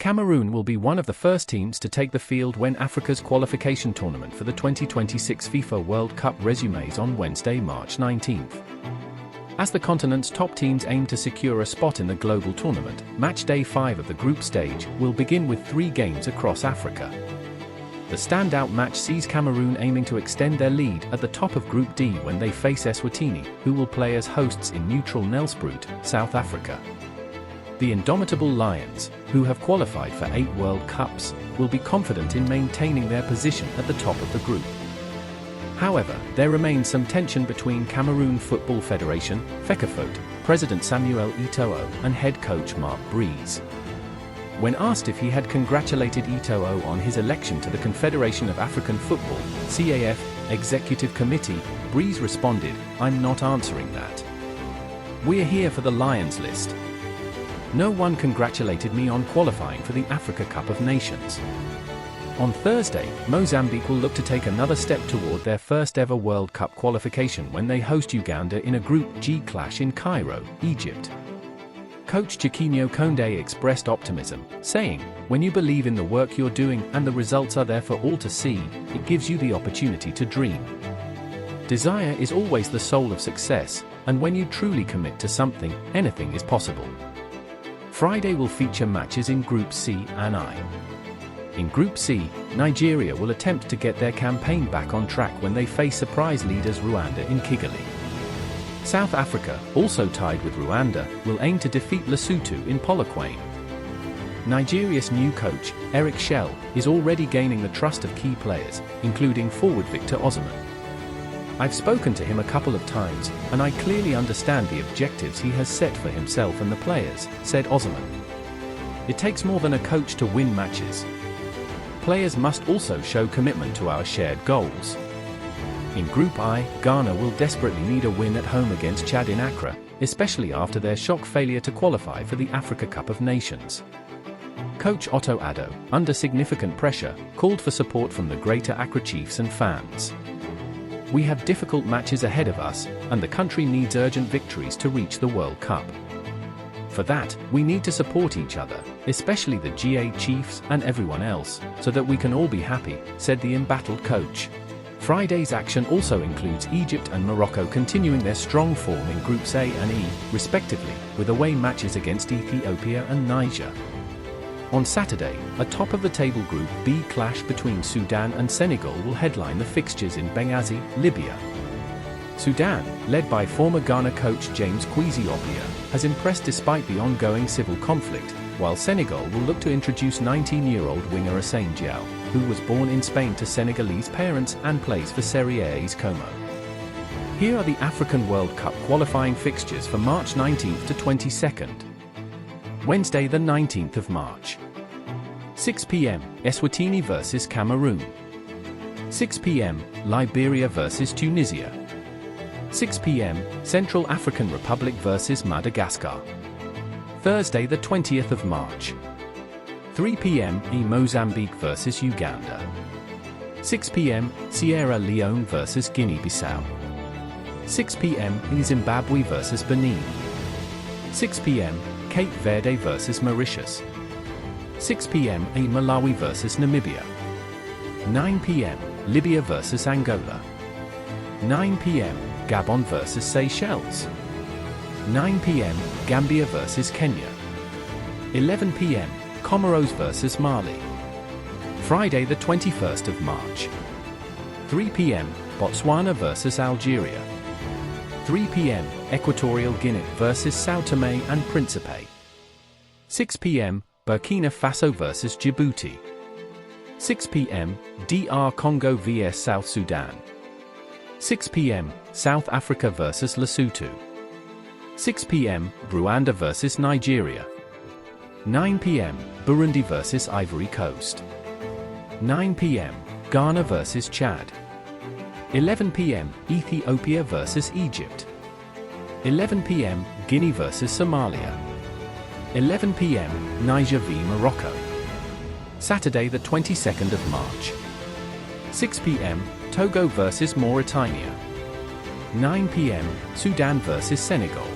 Cameroon will be one of the first teams to take the field when Africa's qualification tournament for the 2026 FIFA World Cup resumes on Wednesday, March 19th. As the continent's top teams aim to secure a spot in the global tournament, match day 5 of the group stage will begin with 3 games across Africa. The standout match sees Cameroon aiming to extend their lead at the top of Group D when they face Eswatini, who will play as hosts in neutral Nelspruit, South Africa. The indomitable Lions, who have qualified for 8 World Cups, will be confident in maintaining their position at the top of the group. However, there remains some tension between Cameroon Football Federation, FECAFOOT, President Samuel Eto'o, and head coach Mark Breeze. When asked if he had congratulated Eto'o on his election to the Confederation of African Football, CAF, Executive Committee, Breeze responded, "I'm not answering that. We're here for the Lions list. No one congratulated me on qualifying for the Africa Cup of Nations." On Thursday, Mozambique will look to take another step toward their first ever World Cup qualification when they host Uganda in a Group G clash in Cairo, Egypt. Coach Chiquinho Conde expressed optimism, saying, "When you believe in the work you're doing and the results are there for all to see, it gives you the opportunity to dream. Desire is always the soul of success, and when you truly commit to something, anything is possible." Friday will feature matches in Group C and I. In Group C, Nigeria will attempt to get their campaign back on track when they face surprise leaders Rwanda in Kigali. South Africa, also tied with Rwanda, will aim to defeat Lesotho in Polokwane. Nigeria's new coach, Eric Shell, is already gaining the trust of key players, including forward Victor Osimhen. "I've spoken to him a couple of times, and I clearly understand the objectives he has set for himself and the players," said Osimhen. "It takes more than a coach to win matches. Players must also show commitment to our shared goals." In Group I, Ghana will desperately need a win at home against Chad in Accra, especially after their shock failure to qualify for the Africa Cup of Nations. Coach Otto Addo, under significant pressure, called for support from the Greater Accra Chiefs and fans. "We have difficult matches ahead of us, and the country needs urgent victories to reach the World Cup. For that, we need to support each other, especially the GA Chiefs and everyone else, so that we can all be happy," said the embattled coach. Friday's action also includes Egypt and Morocco continuing their strong form in Groups A and E, respectively, with away matches against Ethiopia and Niger. On Saturday, a top-of-the-table Group B clash between Sudan and Senegal will headline the fixtures in Benghazi, Libya. Sudan, led by former Ghana coach James Kwesi Appiah, has impressed despite the ongoing civil conflict, while Senegal will look to introduce 19-year-old winger Assane Diao, who was born in Spain to Senegalese parents and plays for Serie A's Como. Here are the African World Cup qualifying fixtures for March 19th to 22nd. Wednesday the 19th of March. 6 p.m. Eswatini vs Cameroon. 6 p.m. Liberia vs Tunisia. 6 p.m. Central African Republic vs Madagascar. Thursday the 20th of March. 3 p.m. Mozambique vs Uganda. 6 p.m. Sierra Leone vs Guinea-Bissau. 6 p.m. Zimbabwe vs Benin. 6 p.m. Cape Verde vs Mauritius. 6 p.m. Malawi vs Namibia. 9 p.m. Libya vs Angola. 9 p.m. Gabon vs Seychelles. 9 p.m. Gambia vs Kenya. 11 p.m. Comoros vs Mali. Friday the 21st of March. 3 p.m. Botswana vs Algeria. 3 p.m. Equatorial Guinea vs São Tomé and Príncipe. 6 p.m. Burkina Faso vs Djibouti. 6 p.m. DR Congo vs South Sudan. 6 p.m. South Africa vs Lesotho. 6 p.m. Rwanda vs Nigeria. 9 p.m. Burundi vs Ivory Coast. 9 p.m. Ghana vs Chad. 11 p.m. Ethiopia vs Egypt. 11 p.m. Guinea vs Somalia. 11 p.m. Niger v Morocco. Saturday the 22nd of March. 6 p.m. Togo vs Mauritania. 9 p.m. Sudan vs Senegal.